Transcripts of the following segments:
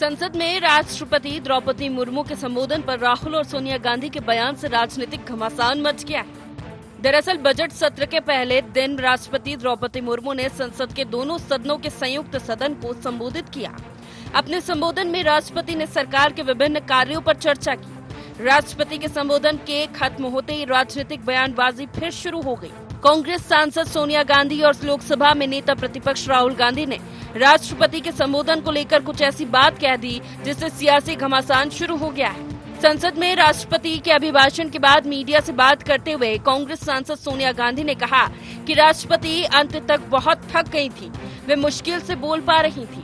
संसद में राष्ट्रपति द्रौपदी मुर्मू के संबोधन पर राहुल और सोनिया गांधी के बयान से राजनीतिक घमासान मच गया है। दरअसल बजट सत्र के पहले दिन राष्ट्रपति द्रौपदी मुर्मू ने संसद के दोनों सदनों के संयुक्त सदन को संबोधित किया। अपने संबोधन में राष्ट्रपति ने सरकार के विभिन्न कार्यों पर चर्चा की। राष्ट्रपति के संबोधन के खत्म होते ही राजनीतिक बयानबाजी फिर शुरू हो गई। कांग्रेस सांसद सोनिया गांधी और लोकसभा में नेता प्रतिपक्ष राहुल गांधी ने राष्ट्रपति के संबोधन को लेकर कुछ ऐसी बात कह दी जिससे सियासी घमासान शुरू हो गया है। संसद में राष्ट्रपति के अभिभाषण के बाद मीडिया से बात करते हुए कांग्रेस सांसद सोनिया गांधी ने कहा कि राष्ट्रपति अंत तक बहुत थक गई थी, वे मुश्किल से बोल पा रही थी।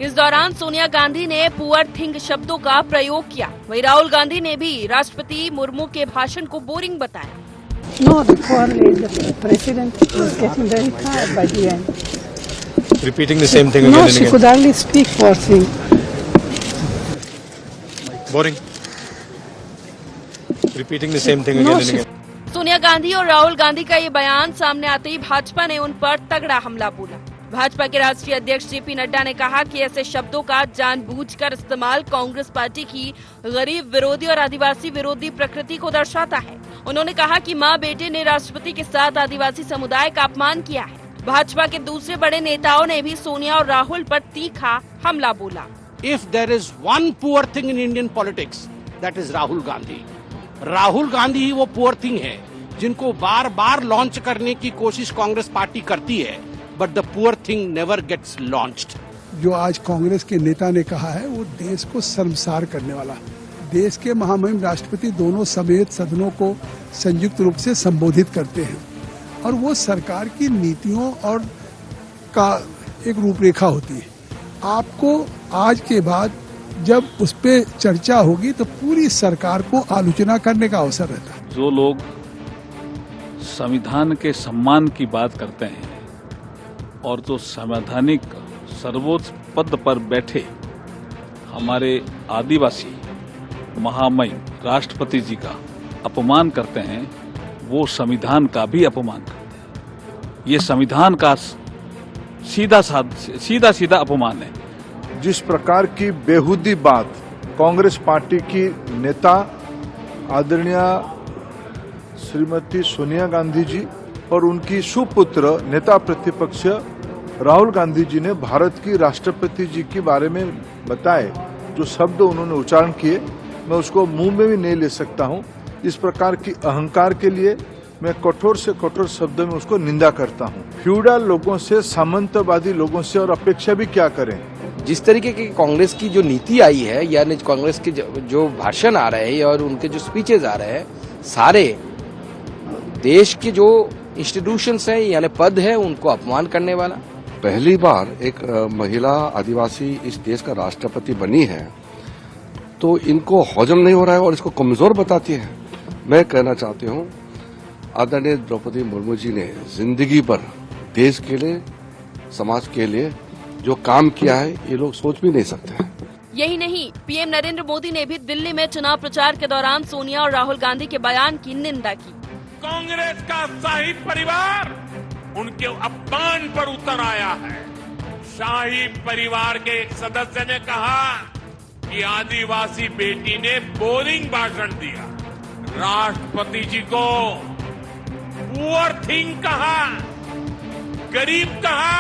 इस दौरान सोनिया गांधी ने पुअर थिंग शब्दों का प्रयोग किया। वहीं राहुल गांधी ने भी राष्ट्रपति मुर्मू के भाषण को बोरिंग बताया। No, the president was getting very tired by the end. Repeating the same thing again no, and again. No, she could hardly speak, poor thing. Boring. Repeating the same thing again and again. Sonia Gandhi और राहुल गांधी का ये बयान सामने आते ही भाजपा ने उन पर तगड़ा हमला बोला। भाजपा के राष्ट्रीय अध्यक्ष जेपी नड्डा ने कहा कि ऐसे शब्दों का जानबूझकर इस्तेमाल कांग्रेस पार्टी की गरीब विरोधी और आदिवासी विरोधी प्रकृति को दर्शाता है। उन्होंने कहा कि मां बेटे ने राष्ट्रपति के साथ आदिवासी समुदाय का अपमान किया है। भाजपा के दूसरे बड़े नेताओं ने भी सोनिया और राहुल पर तीखा हमला बोला। If there is one poor thing in Indian politics, that is Rahul Gandhi. Rahul Gandhi ही वो पुअर थिंग है जिनको बार बार लॉन्च करने की कोशिश कांग्रेस पार्टी करती है, but the poor thing never gets launched. जो आज कांग्रेस के नेता ने कहा है वो देश को शर्मसार करने वाला। देश के महामहिम राष्ट्रपति दोनों समेत सदनों को संयुक्त रूप से संबोधित करते हैं और वो सरकार की नीतियों और का एक रूपरेखा होती है। आपको आज के बाद जब उस पर चर्चा होगी तो पूरी सरकार को आलोचना करने का अवसर रहता है। जो लोग संविधान के सम्मान की बात करते हैं और जो संवैधानिक सर्वोच्च पद पर बैठे हमारे आदिवासी महामहिम राष्ट्रपति जी का अपमान करते हैं, वो संविधान का भी अपमान करते हैं। ये संविधान का सीधा अपमान है। जिस प्रकार की बेहुदी बात कांग्रेस पार्टी की नेता आदरणीय श्रीमती सोनिया गांधी जी और उनकी सुपुत्र नेता प्रतिपक्ष राहुल गांधी जी ने भारत की राष्ट्रपति जी के बारे में बताए, जो शब्द उन्होंने उच्चारण किए, मैं उसको मुंह में भी नहीं ले सकता हूं। इस प्रकार की अहंकार के लिए मैं कठोर से कठोर शब्दों में उसको निंदा करता हूं। फ्यूडल लोगों से, सामंतवादी लोगों से और अपेक्षा भी क्या करें। जिस तरीके की कांग्रेस की जो नीति आई है, यानी कांग्रेस के जो भाषण आ रहे हैं और उनके जो स्पीचेज आ रहे हैं, सारे देश के जो इंस्टीट्यूशंस हैं यानी पद है उनको अपमान करने वाला। पहली बार एक महिला आदिवासी इस देश का राष्ट्रपति बनी है तो इनको हजम नहीं हो रहा है और इसको कमजोर बताती है। मैं कहना चाहती हूँ आदरणीय द्रौपदी मुर्मू जी ने जिंदगी भर देश के लिए, समाज के लिए जो काम किया है ये लोग सोच भी नहीं सकते। यही नहीं, पीएम नरेंद्र मोदी ने भी दिल्ली में चुनाव प्रचार के दौरान सोनिया और राहुल गांधी के बयान की निंदा की। कांग्रेस का शाही परिवार उनके अपमान पर उतर आया है। शाही परिवार के एक सदस्य ने कहा कि आदिवासी बेटी ने बोरिंग भाषण दिया। राष्ट्रपति जी को पुअर थिंग कहा, गरीब कहा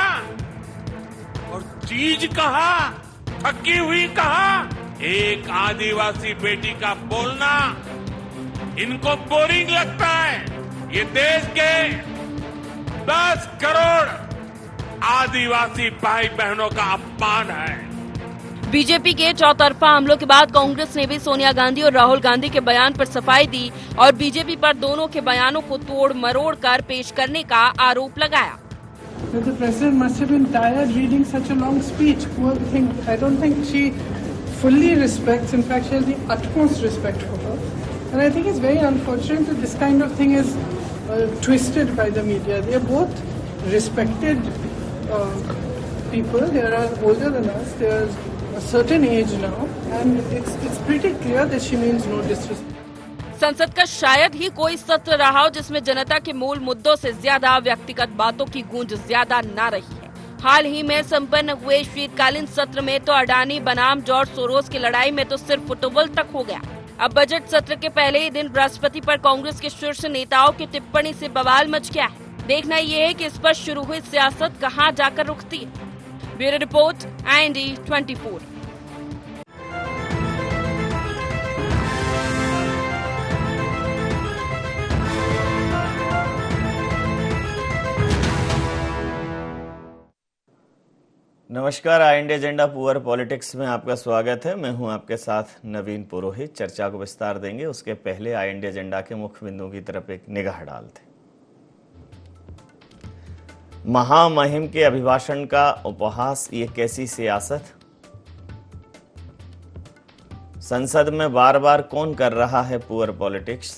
और चीज कहा, थकी हुई कहा। एक आदिवासी बेटी का बोलना इनको बोरिंग लगता है। ये देश के 10 करोड़ आदिवासी भाई बहनों का अपमान है। बीजेपी के चौतरफा हमलों के बाद कांग्रेस ने भी सोनिया गांधी और राहुल गांधी के बयान पर सफाई दी और बीजेपी पर दोनों के बयानों को तोड़ मरोड़ कर पेश करने का आरोप लगाया। The president must have been tired reading such a long speech. Poor thing. I don't think she fully respects. In fact, she has the utmost respect for her. And I think it's very unfortunate that this kind of thing is twisted by the media. They are both respected people. They are older than us. They are a certain age now, and it's pretty clear that she means no disrespect. संसद का शायद ही कोई सत्र रहा हो जिसमें जनता के मूल मुद्दों से ज्यादा व्यक्तिगत बातों की गूंज ज्यादा ना रही है। हाल ही में संपन्न हुए शीतकालीन सत्र में तो अडानी बनाम जॉर्ज सोरोस की लड़ाई में तो सिर्फ फुटबॉल तक हो गया। अब बजट सत्र के पहले ही दिन राष्ट्रपति पर कांग्रेस के शीर्ष नेताओं की टिप्पणी से बवाल मच गया है। देखना ये है कि इस पर शुरू हुई सियासत कहां जाकर रुकती है। Bureau report, IND 24। नमस्कार, IND एजेंडा पुअर पॉलिटिक्स में आपका स्वागत है। मैं हूं आपके साथ नवीन पुरोहित। चर्चा को विस्तार देंगे, उसके पहले IND एजेंडा के मुख्य बिंदुओं की तरफ एक निगाह डालते। महामहिम के अभिभाषण का उपहास, ये कैसी सियासत? संसद में बार बार कौन कर रहा है पुअर पॉलिटिक्स?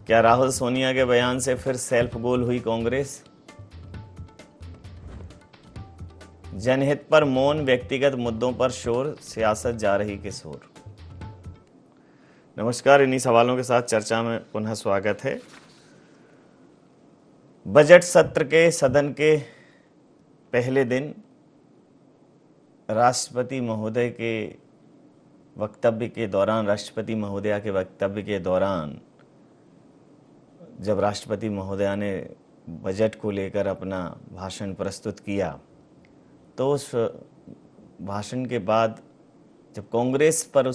क्या राहुल सोनिया के बयान से फिर सेल्फ गोल हुई कांग्रेस? जनहित पर मौन, व्यक्तिगत मुद्दों पर शोर, सियासत जा रही किस ओर? नमस्कार, इन्हीं सवालों के साथ चर्चा में पुनः स्वागत है। बजट सत्र के सदन के पहले दिन राष्ट्रपति महोदय के वक्तव्य के दौरान, राष्ट्रपति महोदया के वक्तव्य के दौरान, जब राष्ट्रपति महोदया ने बजट को लेकर अपना भाषण प्रस्तुत किया, तो उस भाषण के बाद जब कांग्रेस पर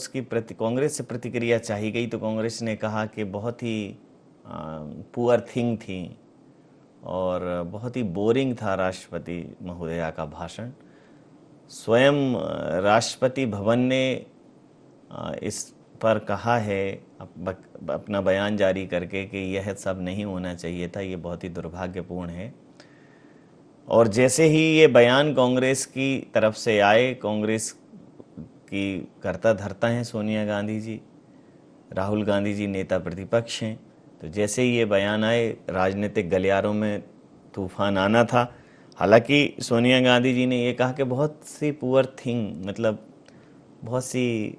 कांग्रेस से प्रतिक्रिया चाही गई, तो कांग्रेस ने कहा कि बहुत ही पुअर थिंग थी और बहुत ही बोरिंग था राष्ट्रपति महोदया का भाषण। स्वयं राष्ट्रपति भवन ने इस पर कहा है अपना बयान जारी करके कि यह सब नहीं होना चाहिए था, ये बहुत ही दुर्भाग्यपूर्ण है। और जैसे ही ये बयान कांग्रेस की तरफ से आए, कांग्रेस की कर्ता धर्ता हैं सोनिया गांधी जी, राहुल गांधी जी नेता प्रतिपक्ष हैं, तो जैसे ही ये बयान आए, राजनीतिक गलियारों में तूफान आना था। हालांकि सोनिया गांधी जी ने ये कहा कि बहुत सी पुअर थिंग, मतलब बहुत सी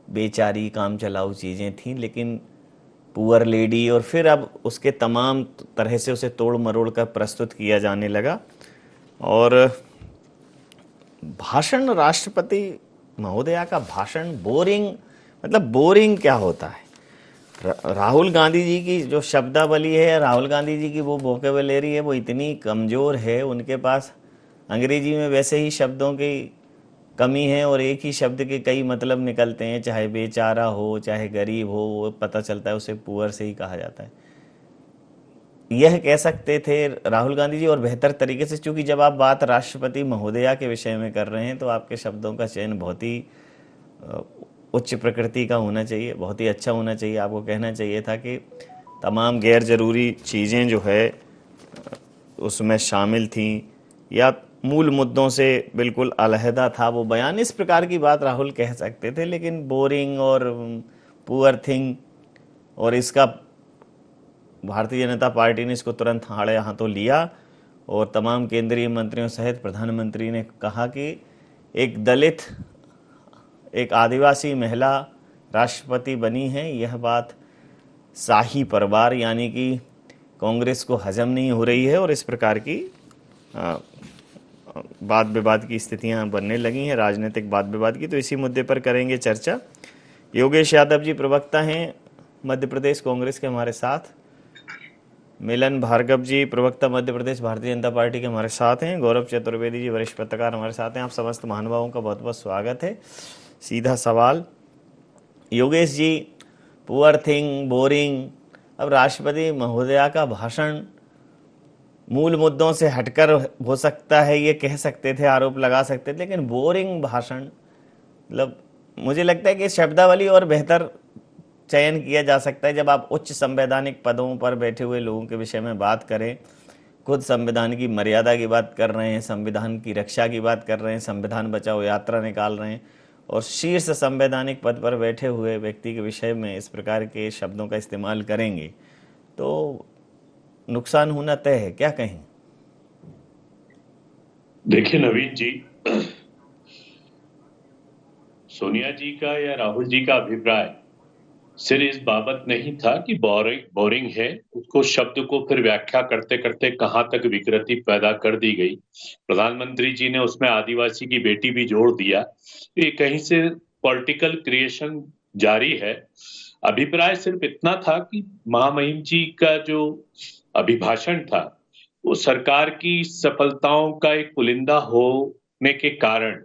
बेचारी काम चलाऊ चीज़ें थीं, लेकिन पुअर लेडी, और फिर अब उसके तमाम तरह से उसे तोड़ मरोड़ कर प्रस्तुत किया जाने लगा। और भाषण, राष्ट्रपति महोदया का भाषण बोरिंग, मतलब बोरिंग क्या होता है? राहुल गांधी जी की जो शब्दावली है, राहुल गांधी जी की वो वोकेबुलरी है, वो इतनी कमज़ोर है, उनके पास अंग्रेजी में वैसे ही शब्दों की कमी है और एक ही शब्द के कई मतलब निकलते हैं, चाहे बेचारा हो, चाहे गरीब हो, वो पता चलता है उसे पुअर से ही कहा जाता है। यह कह सकते थे राहुल गांधी जी, और बेहतर तरीके से, क्योंकि जब आप बात राष्ट्रपति महोदया के विषय में कर रहे हैं तो आपके शब्दों का चयन बहुत ही उच्च प्रकृति का होना चाहिए, बहुत ही अच्छा होना चाहिए। आपको कहना चाहिए था कि तमाम गैर जरूरी चीज़ें जो है उसमें शामिल थीं, या मूल मुद्दों से बिल्कुल अलहदा था वो बयान। इस प्रकार की बात राहुल कह सकते थे, लेकिन बोरिंग और पुअर थिंग, और इसका भारतीय जनता पार्टी ने इसको तुरंत हाड़े हाथों लिया और तमाम केंद्रीय मंत्रियों सहित प्रधानमंत्री ने कहा कि एक दलित, एक आदिवासी महिला राष्ट्रपति बनी है, यह बात शाही परिवार यानी कि कांग्रेस को हजम नहीं हो रही है, और इस प्रकार की वाद विवाद की स्थितियां बनने लगी हैं, राजनीतिक वाद विवाद की। तो इसी मुद्दे पर करेंगे चर्चा। योगेश यादव जी प्रवक्ता हैं मध्य प्रदेश कांग्रेस के हमारे साथ, मिलन भार्गव जी प्रवक्ता मध्य प्रदेश भारतीय जनता पार्टी के हमारे साथ हैं, गौरव चतुर्वेदी जी वरिष्ठ पत्रकार हमारे साथ हैं। आप समस्त महानुभावों का बहुत बहुत स्वागत है। सीधा सवाल Yogesh ji, poor thing, boring, अब राष्ट्रपति महोदया का भाषण मूल मुद्दों से हटकर हो सकता है, ये कह सकते थे, आरोप लगा सकते थे, लेकिन बोरिंग भाषण, मतलब मुझे लगता है कि शब्दावली और बेहतर चयन किया जा सकता है। जब आप उच्च संवैधानिक पदों पर बैठे हुए लोगों के विषय में बात करें, खुद संविधान की मर्यादा की बात कर रहे हैं, संविधान की रक्षा की बात कर रहे हैं, संविधान बचाओ यात्रा निकाल रहे हैं, और शीर्ष संवैधानिक पद पर बैठे हुए व्यक्ति के विषय में इस प्रकार के शब्दों का इस्तेमाल करेंगे तो नुकसान होना तय है, क्या कहें? देखिए नवीन जी, सोनिया जी का या राहुल जी का अभिप्राय सिर्फ इस बाबत नहीं था कि बोरिंग है, उसको शब्द को फिर व्याख्या करते करते कहां तक विकृति पैदा कर दी गई। प्रधानमंत्री जी ने उसमें आदिवासी की बेटी भी जोड़ दिया। ये कहीं से पॉलिटिकल क्रिएशन जारी है। अभिप्राय सिर्फ इतना था कि महामहिम जी का जो अभिभाषण था वो सरकार की सफलताओं का एक पुलिंदा होने के कारण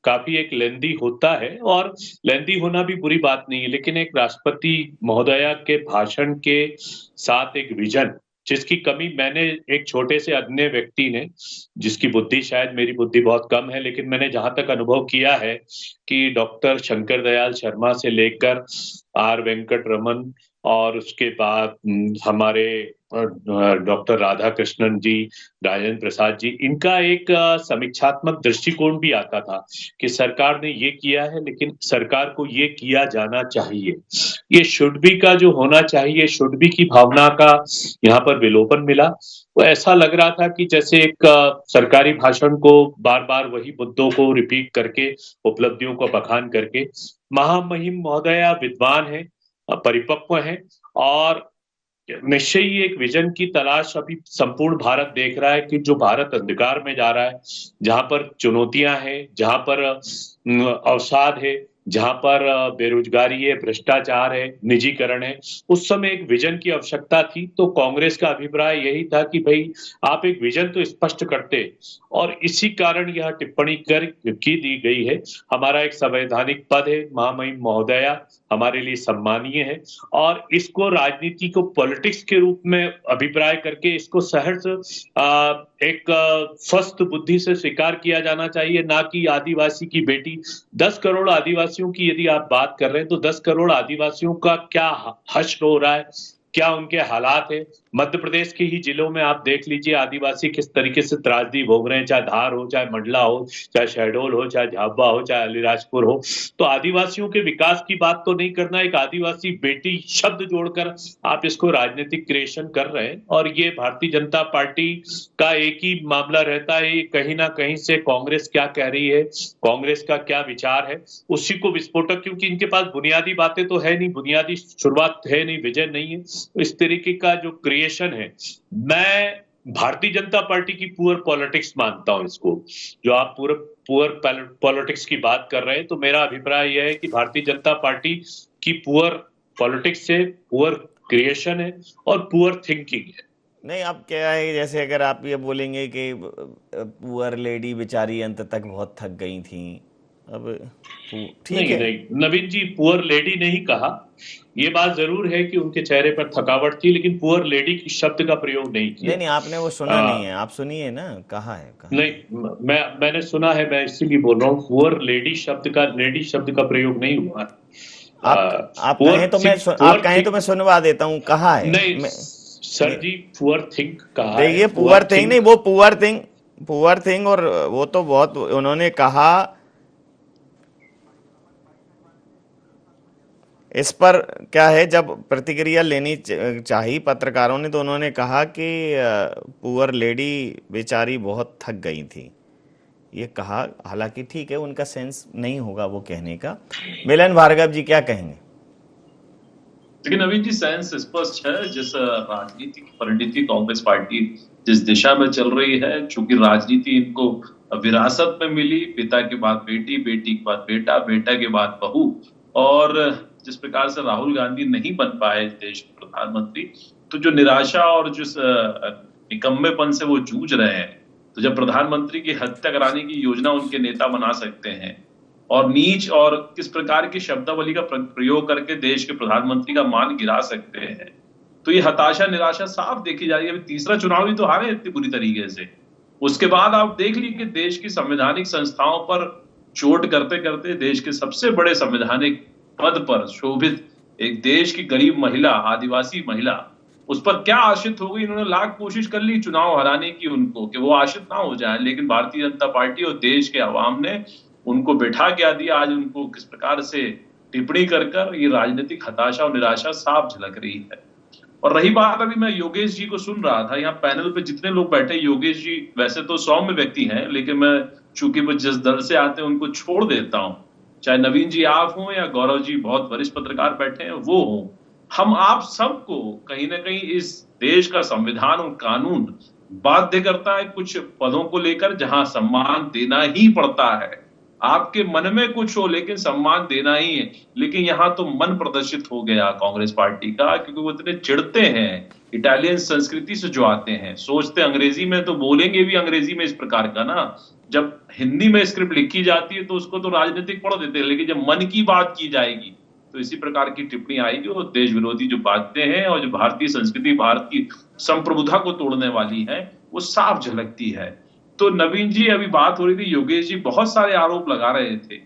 काफी एक लेंदी होता है, और लेंदी होना भी बुरी बात नहीं है, लेकिन एक राष्ट्रपति महोदया के भाषण के साथ एक विजन, जिसकी कमी मैंने एक छोटे से अन्य व्यक्ति ने, जिसकी बुद्धि शायद मेरी बुद्धि बहुत कम है, लेकिन मैंने जहां तक अनुभव किया है कि डॉक्टर शंकर दयाल शर्मा से लेकर आर वेंकट रमन और उसके बाद हमारे डॉक्टर राधा कृष्णन जी, राजेंद्र प्रसाद जी, इनका एक समीक्षात्मक दृष्टिकोण भी आता था कि सरकार ने ये किया है लेकिन सरकार को ये किया जाना चाहिए। ये शुड बी का जो होना चाहिए, शुड बी की भावना का यहाँ पर विलोपन मिला। वो ऐसा लग रहा था कि जैसे एक सरकारी भाषण को बार बार वही मुद्दों को रिपीट करके, उपलब्धियों को बखान करके, महामहिम महोदया विद्वान है, परिपक्व है, और निश्चय ही एक विजन की तलाश अभी संपूर्ण भारत देख रहा है कि जो भारत अंधकार में जा रहा है, जहां पर चुनौतियां हैं, जहां पर अवसाद है, जहां पर बेरोजगारी है, भ्रष्टाचार है, निजीकरण है, उस समय एक विजन की आवश्यकता थी। तो कांग्रेस का अभिप्राय यही था कि भाई आप एक विजन तो स्पष्ट करते, और इसी कारण यह टिप्पणी की दी गई है। हमारा एक संवैधानिक पद है, महामहिम महोदया हमारे लिए सम्मानीय है, और इसको राजनीति को पॉलिटिक्स के रूप में अभिप्राय करके इसको सहर्ष एक स्वस्थ बुद्धि से स्वीकार किया जाना चाहिए, ना कि आदिवासी की बेटी। 10 करोड़ आदिवासियों की यदि आप बात कर रहे हैं तो 10 करोड़ आदिवासियों का क्या हश्र हो रहा है, क्या उनके हालात है। मध्य प्रदेश के ही जिलों में आप देख लीजिए आदिवासी किस तरीके से त्रासदी भोग रहे हैं, चाहे धार हो, चाहे मंडला हो, चाहे शहडोल हो, चाहे झाबुआ हो, चाहे अलीराजपुर हो। तो आदिवासियों के विकास की बात तो नहीं करना, एक आदिवासी बेटी शब्द जोड़कर आप इसको राजनीतिक क्रिएशन कर रहे हैं। और ये भारतीय जनता पार्टी का एक ही मामला रहता है, कहीं ना कहीं से कांग्रेस क्या कह रही है, कांग्रेस का क्या विचार है, उसी को विस्फोटक, क्योंकि इनके पास बुनियादी बातें तो है नहीं, बुनियादी शुरुआत है नहीं, विजन नहीं है। इस तरीके का जो क्रिएशन है, मैं भारतीय जनता पार्टी की पुअर पॉलिटिक्स मानता हूं इसको। जो आप पुअर पॉलिटिक्स की बात कर रहे हैं, तो मेरा अभिप्राय यह है कि भारतीय जनता पार्टी की पुअर पॉलिटिक्स से पुअर क्रिएशन है और पुअर थिंकिंग है। नहीं, अब क्या है, जैसे अगर आप ये बोलेंगे कि पुअर लेडी बेचारी अंत तक बहुत थक गई थी, अब ठीक है। नहीं, नवीन जी पुअर लेडी नहीं कहा, ये बात जरूर है कि उनके चेहरे पर थकावट थी, लेकिन पुअर लेडी की शब्द का प्रयोग नहीं किया। नहीं, आपने वो सुना नहीं है, आप सुनिए ना, कहा है नहीं, मैंने सुना है, मैं इसीलिए बोल रहा हूँ, पुअर लेडी शब्द का प्रयोग नहीं हुआ। आप कहें तो मैं सुनवा देता हूँ, कहा है। नहीं सर जी, पुअर थिंक कहा है। देखिए पुअर थिंग नहीं, वो पुअर थिंग, और वो तो बहुत उन्होंने कहा। इस पर क्या है, जब प्रतिक्रिया लेनी चाहिए पत्रकारों ने, तो उन्होंने कहा कि पुअर लेडी बेचारी बहुत थक गई थी, ये कहा। हालांकि ठीक है, उनका सेंस नहीं होगा वो कहने का। मिलन भार्गव जी क्या कहेंगे? लेकिन नवीन जी, सेंस स्पष्ट है। जिस राजनीतिक परिणति कांग्रेस पार्टी जिस दिशा में चल रही है, चूंकि राजनीति इनको विरासत में मिली, पिता के बाद बेटी, बेटी के बाद बेटा, बेटा के बाद बहू, और जिस प्रकार से राहुल गांधी नहीं बन पाए देश के प्रधानमंत्री, तो जो निराशा और जिस निकम्मेपन से वो जूझ रहे हैं, तो जब प्रधानमंत्री की हत्या कराने की योजना उनके नेता बना सकते हैं और नीच और किस प्रकार की शब्दावली का प्रयोग करके देश के प्रधानमंत्री का मान गिरा सकते हैं, तो ये हताशा निराशा साफ देखी जा रही है। अभी तीसरा चुनाव ही तो हारे इतनी बुरी तरीके से। उसके बाद आप देख लीजिए कि देश की संवैधानिक संस्थाओं पर चोट करते करते देश के सबसे बड़े संवैधानिक पद पर शोभित एक देश की गरीब महिला, आदिवासी महिला, उस पर क्या आश्रित हो गई। इन्होंने लाख कोशिश कर ली चुनाव हराने की उनको, कि वो आश्रित ना हो जाए, लेकिन भारतीय जनता पार्टी और देश के अवाम ने उनको बैठा क्या दिया। आज उनको किस प्रकार से टिप्पणी कर ये राजनीतिक हताशा और निराशा साफ झलक रही है। और रही बात, अभी मैं योगेश जी को सुन रहा था, यहाँ पैनल पे जितने लोग बैठे, योगेश जी वैसे तो सौम्य व्यक्ति हैं, लेकिन मैं चूंकि वो जिस दल से आते हैं उनको छोड़ देता हूँ। चाहे नवीन जी आप हों या गौरव जी बहुत वरिष्ठ पत्रकार बैठे हैं वो हों, हम आप सबको कहीं ना कहीं इस देश का संविधान और कानून बाध्य करता है कुछ पदों को लेकर जहां सम्मान देना ही पड़ता है। आपके मन में कुछ हो लेकिन सम्मान देना ही है। लेकिन यहां तो मन प्रदर्शित हो गया कांग्रेस पार्टी का, क्योंकि वो इतने चिढ़ते हैं इटालियन संस्कृति से जो आते हैं, सोचते अंग्रेजी में तो बोलेंगे भी अंग्रेजी में इस प्रकार का ना, जब हिंदी में स्क्रिप्ट लिखी जाती है तो उसको तो राजनीतिक पढ़ देते हैं, लेकिन जब मन की बात की जाएगी तो इसी प्रकार की टिप्पणी आएगी और देश विरोधी जो बातें हैं और जो भारतीय संस्कृति, भारत की संप्रभुता को तोड़ने वाली है, वो साफ झलकती है। तो नवीन जी अभी बात हो रही थी, योगेश जी बहुत सारे आरोप लगा रहे थे,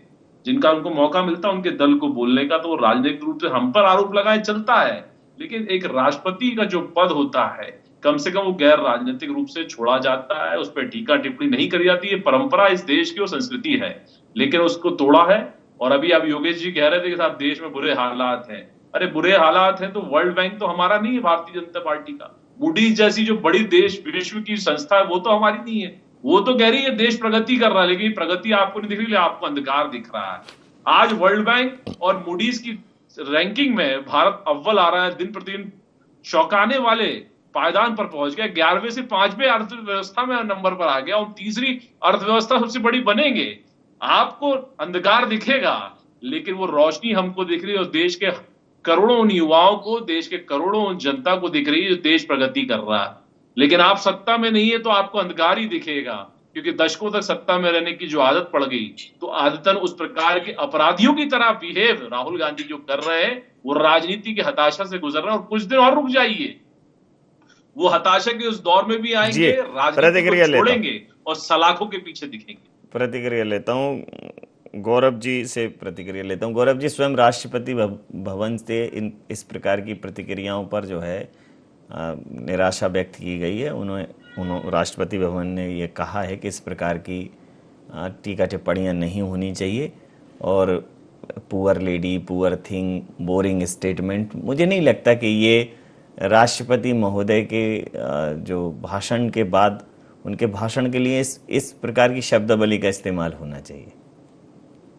जिनका उनको मौका मिलता उनके दल को बोलने का तो वो राजनीतिक रूप से हम पर आरोप लगाए चलता है, लेकिन एक राष्ट्रपति का जो पद होता है कम से कम वो गैर राजनीतिक रूप से छोड़ा जाता है, उस पर टीका टिप्पणी नहीं करी जाती है। परंपरा इस देश की और संस्कृति है, लेकिन उसको तोड़ा है। और अभी आप योगेश जी कह रहे थे कि साहब देश में बुरे हालात हैं। अरे बुरे हालात हैं तो वर्ल्ड बैंक तो हमारा नहीं है, भारतीय जनता पार्टी का। मूडीज जैसी जो बड़ी देश विश्व की संस्था है वो तो हमारी नहीं है। वो तो कह रही है देश प्रगति कर रहा है, लेकिन प्रगति आपको नहीं दिख रही, आपको अंधकार दिख रहा है। आज वर्ल्ड बैंक और मूडीज की रैंकिंग में भारत अव्वल आ रहा है, दिन प्रतिदिन चौंकाने वाले पायदान पर पहुंच गया। 11वें से 5वें अर्थव्यवस्था में नंबर पर आ गया और तीसरी अर्थव्यवस्था सबसे बड़ी बनेंगे। आपको अंधकार दिखेगा, लेकिन वो रोशनी हमको दिख रही है और देश के करोड़ों युवाओं को, देश के करोड़ों जनता को दिख रही है जो देश प्रगति कर रहा है। लेकिन आप सत्ता में नहीं है तो आपको अंधकार ही दिखेगा, क्योंकि दशकों तक सत्ता में रहने की जो आदत पड़ गई, तो आदतन उस प्रकार के अपराधियों की तरह बिहेव राहुल गांधी जो कर रहे हैं, वो राजनीति की हताशा से गुजर रहे हैं। और कुछ दिन और रुक जाइए, वो हताशा के उस दौर में भी आएंगे, राजनीति को छोड़ेंगे और सलाखों के पीछे दिखेंगे। प्रतिक्रिया लेता हूँ गौरव जी से, प्रतिक्रिया लेता हूँ। गौरव जी, स्वयं राष्ट्रपति भवन से इस प्रकार की प्रतिक्रियाओं पर जो है निराशा व्यक्त की गई है। उन्होंने राष्ट्रपति भवन ने ये कहा है कि इस प्रकार की टीका टिप्पणियाँ नहीं होनी चाहिए और poor lady, poor thing, boring statement, मुझे नहीं लगता कि ये राष्ट्रपति महोदय के जो भाषण के बाद उनके भाषण के लिए इस प्रकार की शब्दावली का इस्तेमाल होना चाहिए।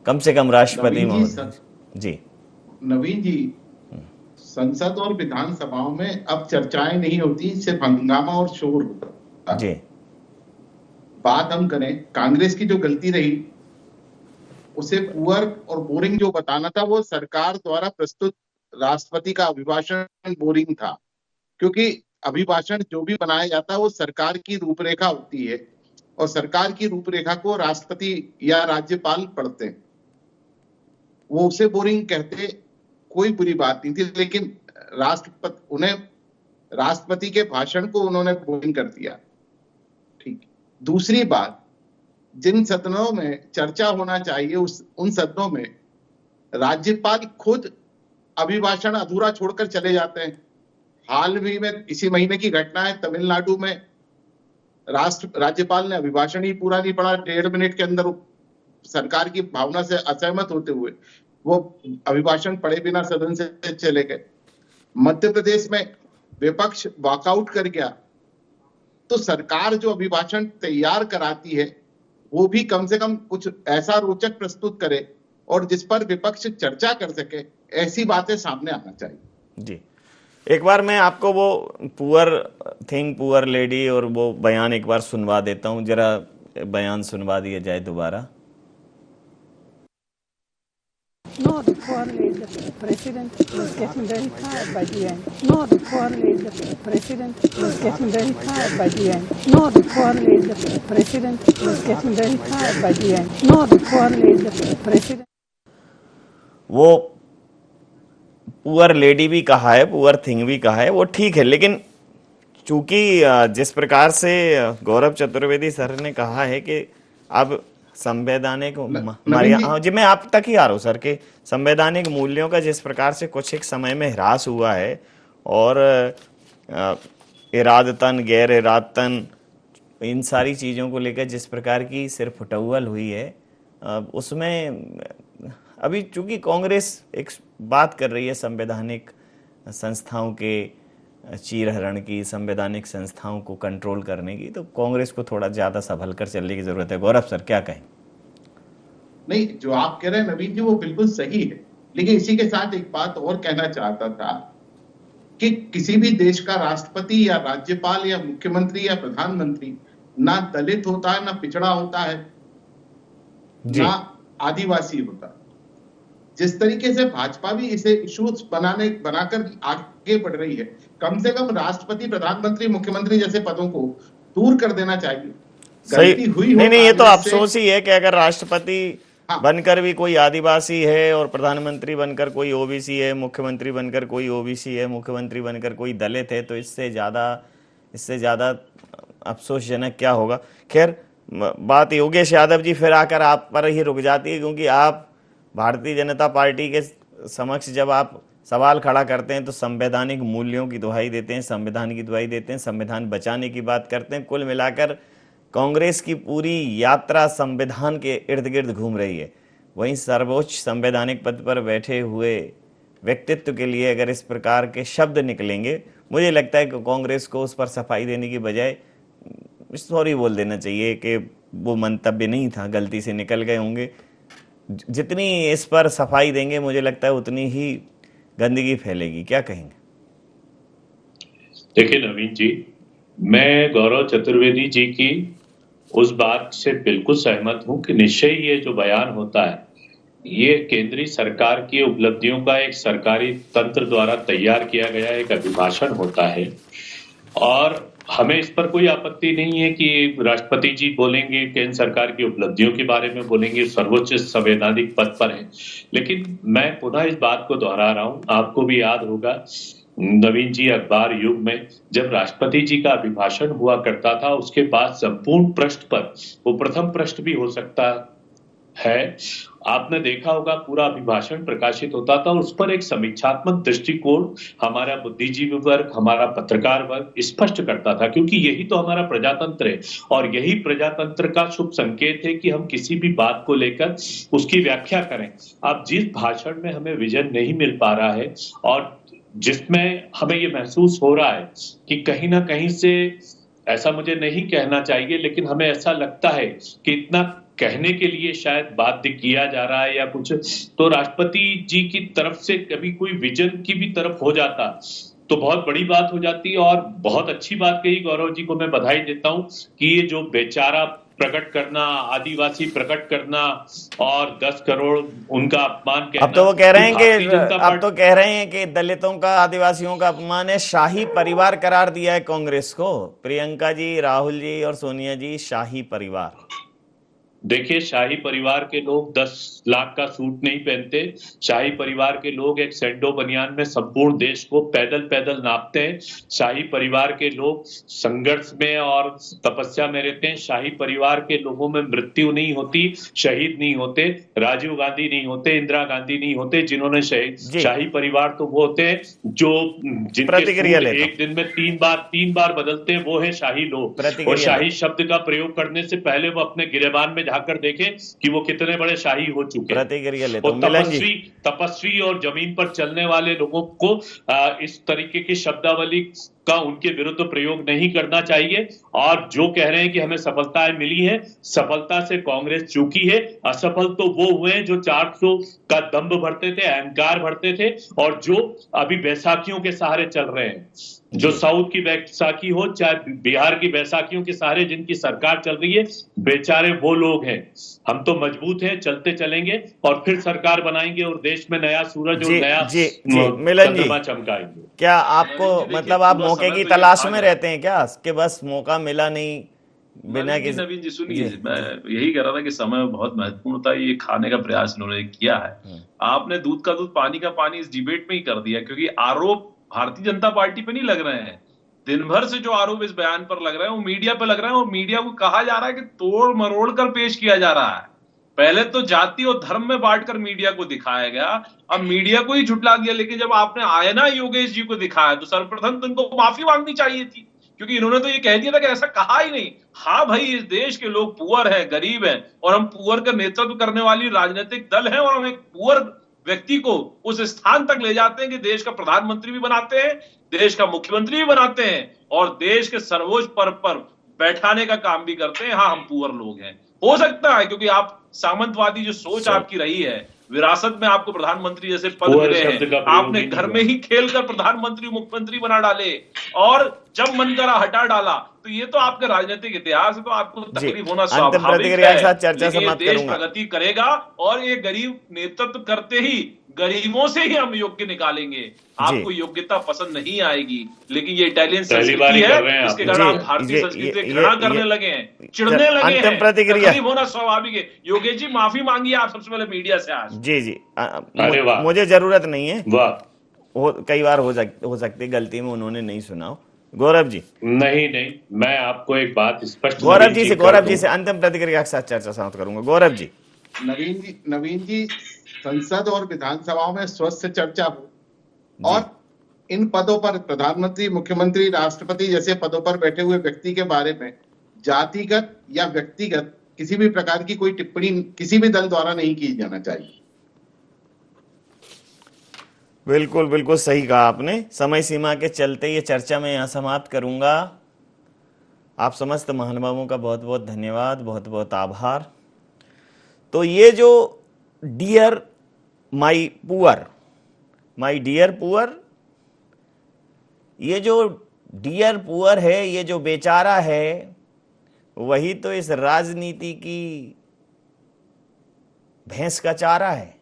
कम से कम राष्ट्रपति महोदय जी। नवीन जी, संसद और विधानसभाओं में अब चर्चाएं नहीं होती, सिर्फ हंगामा और शोर होता जी। बात हम करें कांग्रेस की जो गलती रही, उसे पुअर और बोरिंग जो बताना था, वो सरकार द्वारा प्रस्तुत राष्ट्रपति का अभिभाषण बोरिंग था, क्योंकि अभिभाषण जो भी बनाया जाता है वो सरकार की रूपरेखा होती है और सरकार की रूपरेखा को राष्ट्रपति या राज्यपाल पढ़ते हैं। वो उसे बोरिंग कहते, कोई बुरी बात नहीं थी, लेकिन राष्ट्रपति के भाषण को उन्होंने बोरिंग कर दिया। ठीक। दूसरी बात, जिन सदनों में चर्चा होना चाहिए उन सदनों में राज्यपाल खुद अभिभाषण अधूरा छोड़कर चले जाते हैं। हाल ही में इसी महीने की घटना है, तमिलनाडु में राज्यपाल ने अभिभाषण ही पूरा नहीं पढ़ा, 1.5 मिनट के अंदर सरकार की भावना से असहमत होते हुए वो अभिभाषण पढ़े बिना सदन से चले गए। मध्य प्रदेश में विपक्ष वॉकआउट कर गया, तो सरकार जो अभिभाषण तैयार कराती है वो भी कम से कम कुछ ऐसा रोचक प्रस्तुत करे और जिस पर विपक्ष चर्चा कर सके, ऐसी बातें सामने आना चाहिए। जी, एक बार मैं आपको वो पुअर थिंग, पुअर लेडी और वो बयान एक बार सुनवा देता हूँ, जरा बयान सुनवा दिया जाए दोबारा। No, the poor lady, the president was getting very tired by the end. No, the poor lady, the president was getting very tired by the end. No, the poor lady, the president was getting very tired by the end. No, the poor lady, the president. वो poor lady भी कहा है, poor thing भी कहा है, वो ठीक है, लेकिन चूंकि जिस प्रकार से गौरव चतुर्वेदी सर ने कहा है कि अब संवैधानिक जी, मैं आप तक ही आ रहा हूँ सर, के संवैधानिक मूल्यों का जिस प्रकार से कुछ एक समय में ह्रास हुआ है और इरादतन, गैर इरादतन, इन सारी चीज़ों को लेकर जिस प्रकार की सिर फुटौल हुई है, उसमें अभी चूंकि कांग्रेस एक बात कर रही है संवैधानिक संस्थाओं के चीरहरण की, संवैधानिक संस्थाओं को कंट्रोल करने की, तो कांग्रेस को थोड़ा ज़्यादा संभल कर चलने की ज़रूरत है। गौरव सर क्या कहें? नहीं, जो आप कह रहे हैं नवीन जी वो बिल्कुल सही है, लेकिन इसी के साथ एक बात और कहना चाहता था कि किसी भी देश का राष्ट्रपति या राज्यपाल या मुख्यमंत्री या प्रधानमंत्री ना दलित होता है, ना पिछड़ा होता है, ना आदिवासी होता है। जिस तरीके से भाजपा भी इसे इश्यूज बनाकर आगे बढ़ रही है, कम से कम राष्ट्रपति, प्रधानमंत्री, मुख्यमंत्री जैसे पदों को दूर कर देना चाहिए। सही हुई नहीं, ये तो अफसोस ही है कि अगर राष्ट्रपति बनकर भी कोई आदिवासी है और प्रधानमंत्री बनकर कोई ओबीसी है, मुख्यमंत्री बनकर कोई ओबीसी है, मुख्यमंत्री बनकर कोई दलित है, तो इससे ज्यादा अफसोसजनक क्या होगा। खैर, बात योगेश यादव जी फिर आकर आप पर ही रुक जाती है, क्योंकि आप भारतीय जनता पार्टी के समक्ष जब आप सवाल खड़ा करते हैं तो संवैधानिक मूल्यों की दुहाई देते हैं, संविधान की दुहाई देते हैं, संविधान बचाने की बात करते हैं। कुल मिलाकर कांग्रेस की पूरी यात्रा संविधान के इर्द गिर्द घूम रही है। वहीं सर्वोच्च संवैधानिक पद पर बैठे हुए व्यक्तित्व के लिए अगर इस प्रकार के शब्द निकलेंगे, मुझे लगता है कि कांग्रेस को उस पर सफाई देने की बजाय सॉरी बोल देना चाहिए कि वो मंतव्य नहीं था, गलती से निकल गए होंगे। जितनी इस पर सफाई देंगे मुझे लगता है उतनी ही गंदगी फैलेगी। क्या कहेंगे? देखिए नवीन जी, मैं गौरव चतुर्वेदी जी की उस बात से बिल्कुल सहमत हूं कि निश्चय ये जो बयान होता है ये केंद्रीय सरकार की उपलब्धियों का एक सरकारी तंत्र द्वारा तैयार किया गया एक अभिभाषण होता है, और हमें इस पर कोई आपत्ति नहीं है कि राष्ट्रपति जी बोलेंगे, केंद्र सरकार की उपलब्धियों के बारे में बोलेंगे, सर्वोच्च संवैधानिक पद पर है। लेकिन मैं पुनः इस बात को दोहरा रहा हूं, आपको भी याद होगा नवीन जी, अखबार युग में जब राष्ट्रपति जी का अभिभाषण हुआ करता था, उसके बाद संपूर्ण पृष्ठ पर वो प्रथम पृष्ठ भी हो सकता है, आपने देखा होगा पूरा अभिभाषण प्रकाशित होता था, उस पर एक समीक्षात्मक दृष्टिकोण हमारा बुद्धिजीवी वर्ग, हमारा पत्रकार वर्ग स्पष्ट करता था, क्योंकि यही तो हमारा प्रजातंत्र है और यही प्रजातंत्र का शुभ संकेत है कि हम किसी भी बात को लेकर उसकी व्याख्या करें। अब जिस भाषण में हमें विजन नहीं मिल पा रहा है और जिसमें हमें ये महसूस हो रहा है कि कहीं ना कहीं से, ऐसा मुझे नहीं कहना चाहिए लेकिन हमें ऐसा लगता है कि इतना कहने के लिए शायद बाध्य किया जा रहा है या कुछ, तो राष्ट्रपति जी की तरफ से कभी कोई विजन की भी तरफ हो जाता तो बहुत बड़ी बात हो जाती। और बहुत अच्छी बात कही गौरव जी को मैं बधाई देता हूं कि ये जो बेचारा प्रकट करना, आदिवासी प्रकट करना और 10 करोड़ उनका अपमान कहना, अब तो वो कह रहे हैं कि दलितों का, आदिवासियों का अपमान है, शाही परिवार करार दिया है कांग्रेस को। प्रियंका जी, राहुल जी और सोनिया जी, शाही परिवार। देखिए, शाही परिवार के लोग 10 लाख का सूट नहीं पहनते। शाही परिवार के लोग एक सैंडो बनियान में संपूर्ण देश को पैदल पैदल नापते हैं। शाही परिवार के लोग संघर्ष में और तपस्या में रहते हैं। शाही परिवार के लोगों में मृत्यु नहीं होती, शहीद नहीं होते, राजीव गांधी नहीं होते, इंदिरा गांधी नहीं होते जिन्होंने शाही परिवार तो वो होते हैं जो जिनके एक दिन में तीन बार बदलते हैं, वो है शाही लोग। और शाही शब्द का प्रयोग करने से पहले वो अपने गिरेबान में जाकर देखें कि वो कितने बड़े शाही हो चुके हैं। तपस्वी और जमीन पर चलने वाले लोगों को इस तरीके की शब्दावली का उनके विरुद्ध प्रयोग नहीं करना चाहिए। और जो कह रहे हैं कि हमें सफलताएं मिली हैं, सफलता से कांग्रेस चूकी है। असफल तो वो हुए हैं जो 400 का दंभ भरते थे, अहंकार भरते थे और जो अभी बैसाखियों के सहारे चल रहे हैं। जो साउथ की बैसाखी हो चाहे बिहार की बैसाखियों के सहारे जिनकी सरकार चल रही है, बेचारे वो लोग हैं। हम तो मजबूत हैं, चलते चलेंगे और फिर सरकार बनाएंगे और देश में नया सूरज और नया चंद्रमा चमकाएंगे। क्या आपको मतलब आप मौके की तलाश में रहते हैं क्या, कि बस मौका मिला नहीं बिना किसी? नवीन जी सुनिए, मैं यही कह रहा था कि समय बहुत महत्वपूर्ण था, ये खाने का प्रयास इन्होंने किया है। आपने दूध का दूध पानी का पानी इस डिबेट में ही कर दिया, क्योंकि आरोप भारतीय जनता पार्टी पे नहीं लग रहे हैं। दिन भर से जो आरोप इस बयान पर लग रहे हैं वो मीडिया पे लग रहे हैं और मीडिया को कहा जा रहा है कि तोड़ मरोड़ कर पेश किया जा रहा है। पहले तो जाति और धर्म में बांटकर मीडिया को दिखाया गया, अब मीडिया को ही झुठला दिया। लेकिन जब आपने आयना योगेश जी को दिखाया तो सर्वप्रथम तो इनको माफी मांगनी चाहिए थी, क्योंकि इन्होंने तो ये कह दिया था कि ऐसा कहा ही नहीं। हाँ भाई, इस देश के लोग पुअर है, गरीब है और हम पुअर का नेतृत्व करने वाली राजनीतिक दल है और हम एक पुअर व्यक्ति को उस स्थान तक ले जाते हैं कि देश का प्रधानमंत्री भी बनाते हैं, देश का मुख्यमंत्री भी बनाते हैं और देश के सर्वोच्च पद पर बैठाने का काम भी करते हैं। हाँ, हम पुअर लोग हैं। हो सकता है, क्योंकि आप सामंतवादी जो सोच आपकी रही है, विरासत में आपको प्रधानमंत्री जैसे पद मिले हैं, आपने घर में ही खेलकर प्रधानमंत्री मुख्यमंत्री बना डाले और जब मन करा हटा डाला, तो ये तो आपके राजनीतिक इतिहास है, तो आपको तकलीफ होना स्वाभाविक है। लेकिन ये देश प्रगति करेगा और ये गरीब नेतृत्व करते ही गरीबों से ही हम योग्य निकालेंगे। आपको योग्यता पसंद नहीं आएगी, लेकिन ये इटालियन संस्कृति है, इसके कारण आप भारतीय संस्कृति से घृणा करने लगे हैं, चिढ़ने लगे हैं, तकलीफ होना स्वाभाविक है। योगेश जी माफी मांगिए आप सबसे पहले मीडिया से आज। जी मुझे जरूरत नहीं है, कई बार हो सकती है गलती में उन्होंने नहीं सुना। गौरव जी नहीं, मैं आपको एक बात स्पष्ट गौरव जी से अंतिम प्रतिक्रिया के साथ चर्चा समाप्त करूंगा। गौरव जी। नवीन जी संसद और विधानसभाओं में स्वस्थ चर्चा हो और इन पदों पर प्रधानमंत्री, मुख्यमंत्री, राष्ट्रपति जैसे पदों पर बैठे हुए व्यक्ति के बारे में जातिगत या व्यक्तिगत किसी भी प्रकार की कोई टिप्पणी किसी भी दल द्वारा नहीं की जाना चाहिए। बिल्कुल सही कहा आपने। समय सीमा के चलते ये चर्चा मैं यहाँ समाप्त करूंगा। आप समस्त महानुभावों का बहुत बहुत धन्यवाद, बहुत बहुत आभार। तो ये जो डियर माई डियर पुअर, ये जो डियर पुअर है, ये जो बेचारा है, वही तो इस राजनीति की भैंस का चारा है,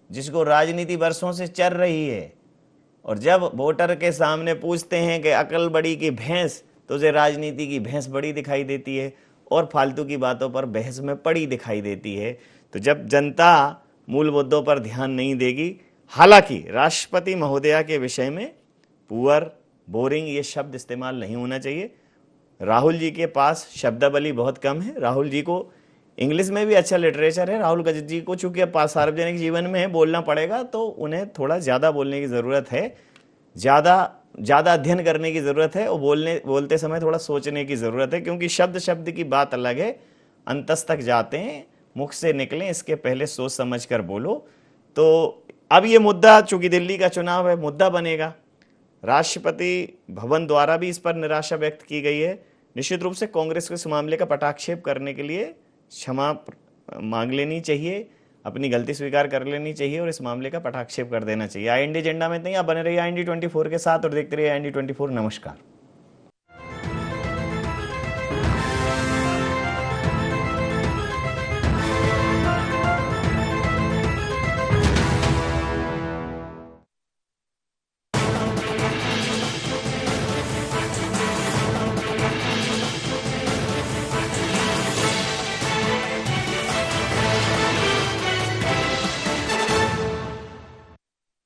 जिसको राजनीति वर्षों से चल रही है। और जब वोटर के सामने पूछते हैं कि अकल बड़ी की भैंस, तो उसे राजनीति की भैंस बड़ी दिखाई देती है और फालतू की बातों पर बहस में पड़ी दिखाई देती है। तो जब जनता मूल मुद्दों पर ध्यान नहीं देगी, हालांकि राष्ट्रपति महोदया के विषय में पुअर, बोरिंग ये शब्द इस्तेमाल नहीं होना चाहिए। राहुल जी के पास शब्दावली बहुत कम है। राहुल जी को इंग्लिश में भी अच्छा लिटरेचर है। राहुल जी को चूंकि अब सार्वजनिक जीवन में है, बोलना पड़ेगा, तो उन्हें थोड़ा ज़्यादा बोलने की ज़रूरत है, ज़्यादा अध्ययन करने की ज़रूरत है और बोलते समय थोड़ा सोचने की ज़रूरत है, क्योंकि शब्द की बात अलग है, अंतस तक जाते हैं, मुख से निकलें, इसके पहले सोच समझ कर बोलो। तो अब ये मुद्दा, चूंकि दिल्ली का चुनाव है, मुद्दा बनेगा। राष्ट्रपति भवन द्वारा भी इस पर निराशा व्यक्त की गई है। निश्चित रूप से कांग्रेस को इस मामले का पटाक्षेप करने के लिए क्षमा मांग लेनी चाहिए, अपनी गलती स्वीकार कर लेनी चाहिए और इस मामले का पटाक्षेप कर देना चाहिए। IND एजेंडा में नहीं, आप बने रहिए IND 24 के साथ और देखते रहिए IND 24। नमस्कार।